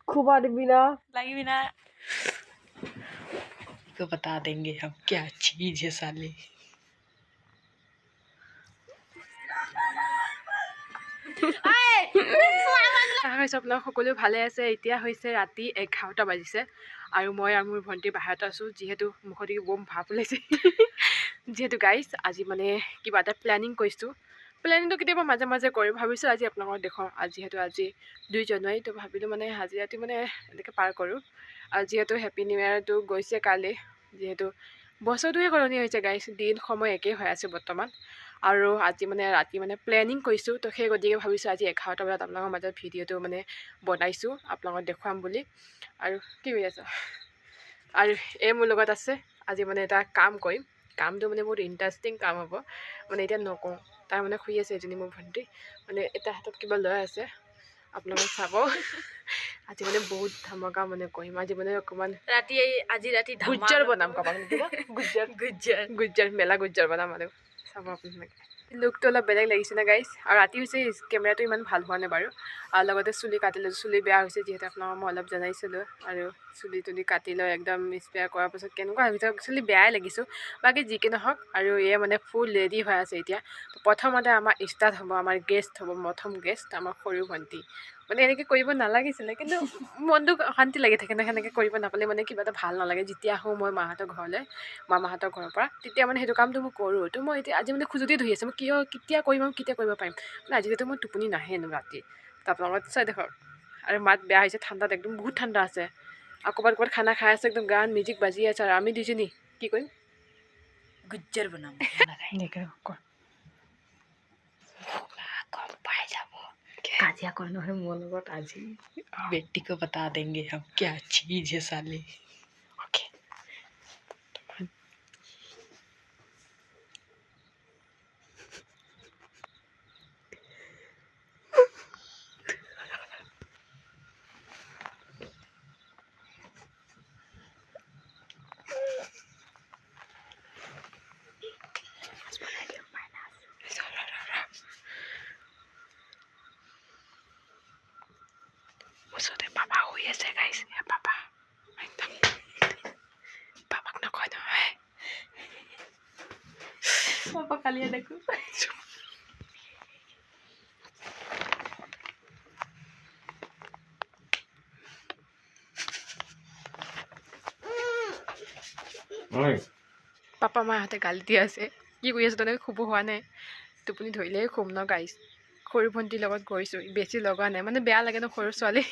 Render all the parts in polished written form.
खुबा बिना लगी बिना को बता देंगे हम क्या चीज है साले। আপোনাৰ সকলো ভালে আছে। এতিয়া হৈছে ৰাতি 11টা বাজিছে আৰু মই আৰু মোৰ ভণ্টি বাহিৰত আছোঁ, যিহেতু মুখত বম ভাপ ওলাইছে। যিহেতু গাইজ আজি মানে কিবা এটা প্লেনিং কৰিছোঁ। প্লেনিংটো কেতিয়াবা মাজে মাজে কৰি ভাবিছোঁ আজি আপোনালোকক দেখুৱাওঁ। যিহেতু আজি 2 জানুৱাৰী, তো ভাবিলোঁ মানে আজি ৰাতি মানে এনেকৈ পাৰ কৰোঁ। আৰু যিহেতু হেপী নিউ ইয়েৰটো গৈছে কালি, যিহেতু বছৰটোহে সলনি হৈছে গাইজ, দিন সময় একেই হৈ আছে বৰ্তমান। আৰু আজি মানে ৰাতি মানে প্লেনিং কৰিছোঁ, তো সেই গতিকে ভাবিছোঁ আজি 11টা বজাত আপোনালোকৰ মাজত ভিডিঅ'টো মানে বনাইছোঁ আপোনালোকক দেখুৱাম বুলি। আৰু কি কৰি আছোঁ, আৰু এই মোৰ লগত আছে। আজি মানে এটা কাম কৰিম, কামটো মানে বহুত ইণ্টাৰেষ্টিং কাম হ'ব, মানে এতিয়া নকওঁ। তাৰ মানে শুই আছে এজনী মোৰ ভণ্টি, মানে এটা হাতত কিবা লৈ আছে, আপোনালোকে চাব। আজি মানে বহুত ধামাকা মানে কৰিম। আজি মানে অকণমান আজি ৰাতি গুজ্জাৰ বনাম, কাবাক গুজ্জাৰ মেলা গুজ্জাৰ বনাম আৰু চাব আপোনালোকে। লুকটো অলপ বেলেগ লাগিছে না গাইজ। আৰু ৰাতি হৈছে, কেমেৰাটো ইমান ভাল হোৱা নাই বাৰু। আৰু লগতে চুলি কাটিলোঁ, চুলি বেয়া হৈছে যিহেতু আপোনালোকক মই অলপ জনাইছিলোঁ। আৰু চুলি তুলি কাটি লৈ একদম স্প্ৰে কৰাৰ পাছত কেনেকুৱা ভাবিছোঁ, একচুৱেলি বেয়াই লাগিছোঁ। বাকী যি কি নহওক, আৰু এয়া মানে ফুল ৰেডি হৈ আছে এতিয়া। প্ৰথমতে আমাৰ ষ্টাৰ্ট হ'ব, আমাৰ গেষ্ট হ'ব, প্ৰথম গেষ্ট আমাৰ সৰু ভণ্টি। মানে এনেকৈ কৰিব নালাগিছিলে, কিন্তু মনটো অশান্তি লাগি থাকে ন, সেনেকৈ কৰিব নাপালে মানে কিবা এটা ভাল নালাগে। যেতিয়া আহোঁ মই মাহঁতৰ ঘৰলৈ, মামাহঁতৰ ঘৰৰ পৰা, তেতিয়া মানে সেইটো কামটো মই কৰোঁ। তো মই এতিয়া আজি মানে খুজুতি ধৰি আছে, মই কেতিয়া কৰিম আৰু কেতিয়া কৰিব পাৰিম। মানে আজি যিহেতু মই টোপনি নাহে হেনো ৰাতি, তো আপোনালোকে চাই দেখক। আৰু মাত বেয়া হৈছে ঠাণ্ডাত, একদম বহুত ঠাণ্ডা আছে। আৰু ক'ৰবাত খানা খাই আছে, একদম গান মিউজিক বাজি আছে। আৰু আমি দুজনী কি কৰিম, গুজ্জাৰ বনাম। গম পাই যাব কাজিয়া কৰে নহয় মোৰ লগত আজি। बेटी को बता देंगे हम क्या चीज है साले। ओके ওচৰতে পাপা শুই আছে গাইছ। পাপা একদম পাপাক নকয় নহয়, পাপা কালিয়ে দেখো। পাপা মাহঁতে গালি দি আছে, কি কৰি আছে তেনেকৈ শুব হোৱা নাই। টোপনি ধৰিলেহে শুম ন গাইছ। সৰু ভণ্টিৰ লগত গৈছোঁ, বেছি লগা নাই, মানে বেয়া লাগে ন সৰু ছোৱালী।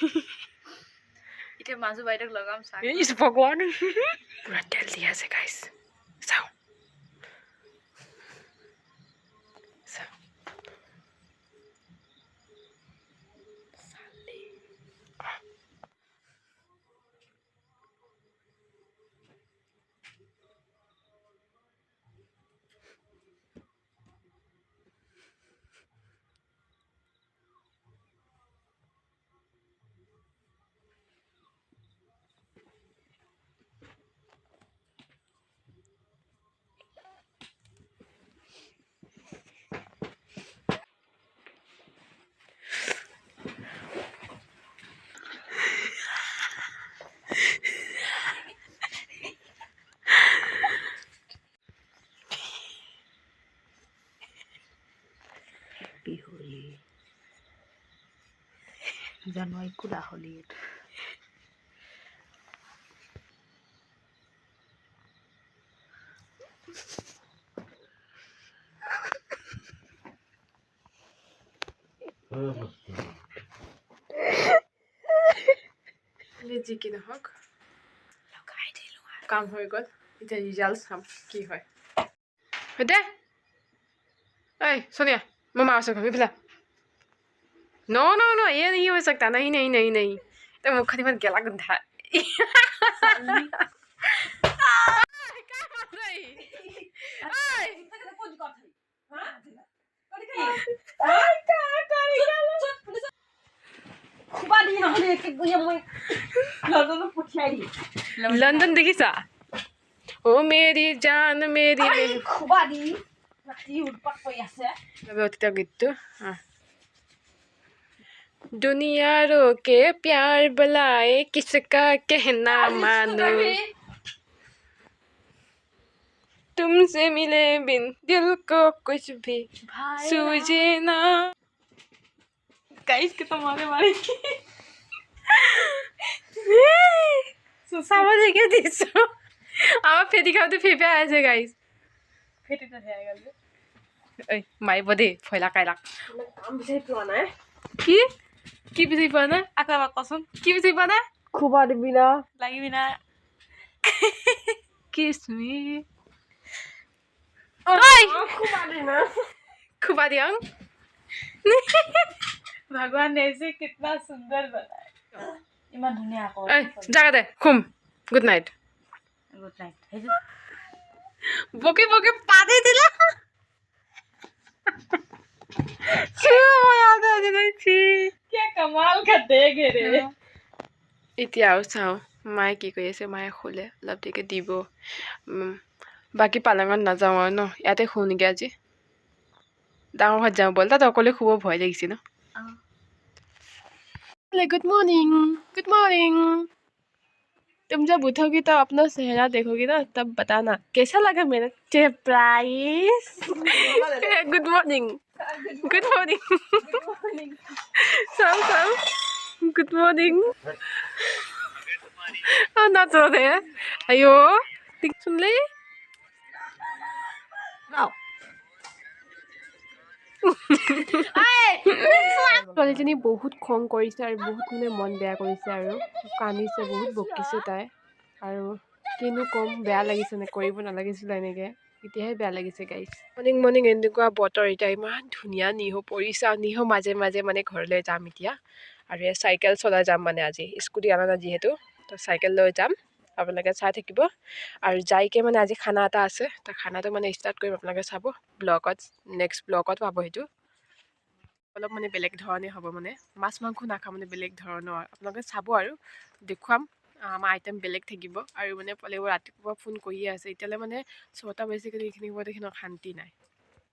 এতিয়া মাজু বাইদেউক লগাম ভগৱান, পুৰা তেল দি আছে গাইছ। চাওঁ চাওঁ होली জানুৱাৰী কুলা হলি যি কি নহওক লগাই দিলোঁ, কাম হৈ গ'ল। এতিয়া ৰিজাল্ট চাম কি হয় দে। ঐ सोनिया मम्मा आ सकता है नो नो नो ये नहीं हो सकता, नहीं नहीं नहीं नहीं, तो मुख में गला गंधा। लंदन देखिसा ओ मेरी जान मेरी गीतটো दुनियारों के प्यार बुलाए किसका कहना मानो तुमसे मिले बिन दिल को कुछ भी सूझे ना गाइस कितना मारे मारे सामने के दिसो আমার ফেটি খাওতে ফেপে আছে গাইস ফেটিটা হয়ে গেল এই মাই বদে ফয়লা কাইলা কাম বিচাৰি পোৱা নাই কি কি বিচাৰি পোৱা নাই আকৌ কচোন কি বিচাৰি পোৱা নাই খুবা দিবি না লাগিবি না কিছ মি ओए खुबा देना खुबा दिया भगवान ने इसे कितना सुंदर बनाया इमान दुनिया को जगह दे खुम गुड नाइट बोके बोके पादे दिला क्या कमाल का देख रे इतिहास চাও মায়ে কি কৰি আছে মায়ে খুলে অলপ দেৰিকে দিব বাকি পালাঙত নাযাওঁ আৰু ন ইয়াতে শুওঁ নেকি আজি ডাঙৰ ঘৰত যাওঁ বল তাত অকলে শুব ভয় লাগিছে ন गुड मॉर्निंग गुड मॉर्निंग तुम जब उठोगी तो अपना चेहरा देखोगी ना तब बताना कैसा लगा मेरा surprise good morning good morning सब सब गुड मॉर्निंग ना तो दे अयो सुन ले ছোৱালীজনী বহুত খং কৰিছে আৰু বহুত মানে মন বেয়া কৰিছে আৰু কান্দিছে বহুত বকিছে তাই আৰু কিনো কম বেয়া লাগিছে নে কৰিব নালাগিছিল এনেকৈ এতিয়াহে বেয়া লাগিছে গাইছ মৰ্ণিং মৰ্ণিং এনেকুৱা বতৰ এতিয়া ইমান ধুনীয়া নিহু পৰিছে আৰু নিহু মাজে মাজে মানে ঘৰলৈ যাম এতিয়া আৰু চাইকেল চলাই যাম মানে আজি স্কুটি অনা নাই যিহেতু তো চাইকেল লৈ যাম আপোনালোকে চাই থাকিব আৰু যাইকে মানে আজি খানা এটা আছে তো খানাটো মানে ষ্টাৰ্ট কৰিম আপোনালোকে চাব ব্লগত নেক্সট ব্লগত পাব সেইটো অলপ মানে বেলেগ ধৰণে হ'ব মানে মাছ মাংস নাখাওঁ মানে বেলেগ ধৰণৰ আপোনালোকে চাব আৰু দেখুৱাম আমাৰ আইটেম বেলেগ থাকিব আৰু মানে পলেবোৰ ৰাতিপুৱা ফোন কৰিয়ে আছে এতিয়ালৈ মানে 6টা বাজিছে কিন্তু এইখিনি সময়ত এইখিনি শান্তি নাই